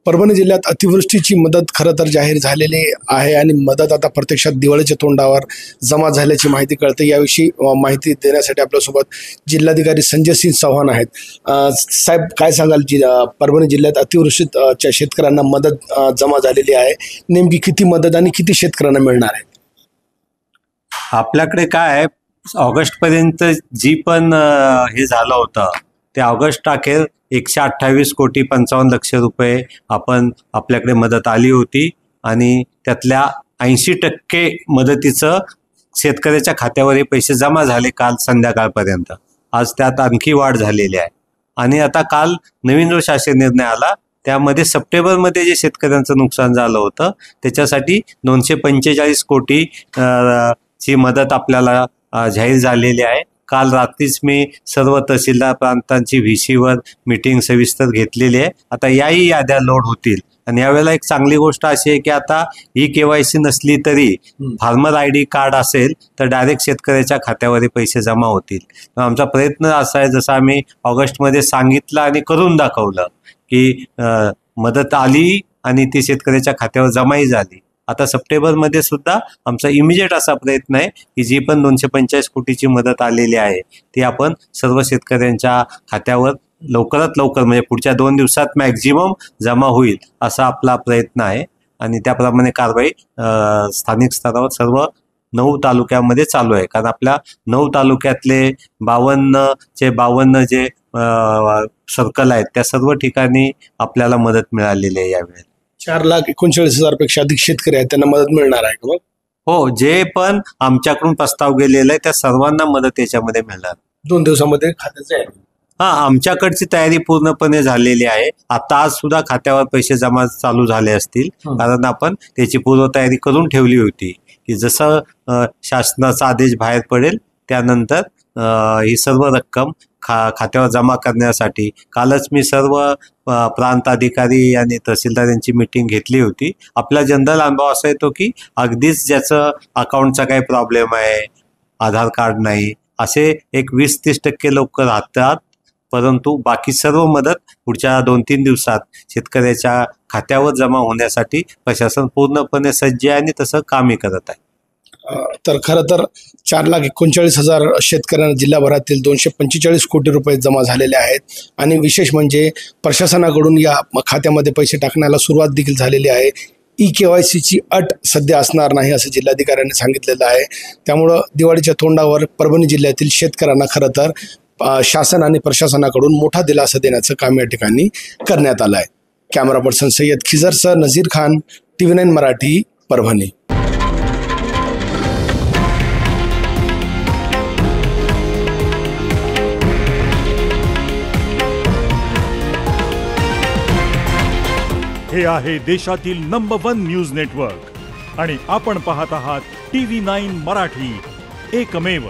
परभणी जिल्ह्यात अतिवृष्टीची मदत खरं तर जाहीर झालेली आहे आणि मदत आता प्रत्यक्षात दिवाळीच्या तोंडावर जमा झाल्याची माहिती कळते। याविषयी माहिती देण्यासाठी आपल्यासोबत जिल्हाधिकारी संजय सिंह चौहान आहेत। साहेब, काय सांगाल परभणी जिल्ह्यात अतिवृष्टीच्या शेतकऱ्यांना मदत जमा झालेली आहे, नेमकी किती मदत आणि किती शेतकऱ्यांना मिळणार आहे? आपल्याकडे काय आहे, ऑगस्ट पर्यंत जी पण हे झालं होतं ते ऑगस्ट अखेर 128,55,00,000 रुपये आपल्याकडे मदत आली होती आणि त्यातल्या 80% मदतीचं शेतकऱ्याच्या खात्यावर हे पैसे जमा झाले काल संध्याकाळपर्यंत। आज त्यात आणखी वाढ झालेली आहे आणि आता काल नवीन जो शासन निर्णय आला त्यामध्ये सप्टेंबरमध्ये जे शेतकऱ्यांचं नुकसान झालं होतं त्याच्यासाठी 245 कोटी ची मदत आपल्याला जाहीर झालेली आहे। काल रात्रीच मी सर्व तहसीलदार प्रांतांची व्हीसीवर मीटिंग सविस्तर घेतलेली आहे। आता याही याद्या लोड होतील आणि यावेळेला एक चांगली गोष्ट अशी आहे की आता ही केवायसी नसली तरी फार्मर ID कार्ड असेल तर डायरेक्ट शेतकऱ्याच्या खात्यावर पैसे जमा होतील। आमचा प्रयत्न असा आहे, जसं आम्ही ऑगस्टमध्ये सांगितलं आणि करून दाखवलं की मदत आली आणि ती शेतकऱ्याच्या खात्यावर जमाही झाली। आता सप्टेंबरमध्ये सुद्धा आमचा इमिजिएट असा प्रयत्न आहे की जी पण 245 कोटीची मदत आलेली आहे ती आपण सर्व शेतकऱ्यांच्या खात्यावर लवकरात लवकर म्हणजे पुढच्या 2 दिवसात मॅक्झिमम जमा होईल असा आपला प्रयत्न आहे आणि त्याप्रमाणे कारवाई स्थानिक स्तरावर सर्व 9 तालुक्यामध्ये चालू आहे। कारण आपल्या 9 तालुक्यातले 52 जे सर्कल आहेत त्या सर्व ठिकाणी आपल्याला मदत मिळालेली आहे। यावेळी 4,39,000 पेक्षा अधिक शेतकरी आहेत, त्यांना मदत मिळणार आहे का? हो, जे पण आमच्याकडून प्रस्ताव गेलेला आहे त्या सर्वांना मदत याच्यामध्ये मिळणार। 2 दिवसामध्ये खात्याचं आहे? हा, आमच्याकडची तयारी पूर्णपणे झालेली आहे। आता आज सुद्धा खात्यावर पैसे जमा चालू झाले असतील, कारण आपण त्याची पूर्वतयारी करून ठेवली होती की जसं शासनाचा आदेश बाहेर पडेल त्यानंतर ही सर्व रक्कम खात्यावर जमा करण्यासाठी कालच मी सर्व प्रांत अधिकारी आणि तहसीलदार यांची मीटिंग घेतली होती। आपला जनरल अनुभव असा येतो की अगदीच ज्याचं अकाउंटचा काही प्रॉब्लेम आहे, आधार कार्ड नाही, असे एक 20-30% लोक राहतात, परंतु बाकी सर्व मदत पुढच्या 2-3 दिवसात शेतकऱ्याच्या खात्यावर जमा होण्यासाठी प्रशासन पूर्णपणे सज्ज आहे आणि तसं कामही करत आहे। तर खरं तर 4,39,000 शेतकऱ्यांना जिल्हाभरातील 245 कोटी रुपये जमा झालेले आहेत आणि विशेष म्हणजे प्रशासनाकडून या खात्यामध्ये पैसे टाकण्याला सुरुवात देखील झालेली आहे। KYCची अट सध्या असणार नाही असं जिल्हाधिकाऱ्यांनी सांगितलेलं आहे। त्यामुळं दिवाळीच्या तोंडावर परभणी जिल्ह्यातील शेतकऱ्यांना खरं तर शासन आणि प्रशासनाकडून मोठा दिलासा देण्याचं काम या ठिकाणी करण्यात आलं आहे। कॅमेरा पर्सन सय्यद खिजरसह नजीर खान, TV9 मराठी, परभणी। हे आहे देशातील नंबर 1 न्यूज नेटवर्क आणि आपण पाहत आहात TV9 मराठी, एकमेव।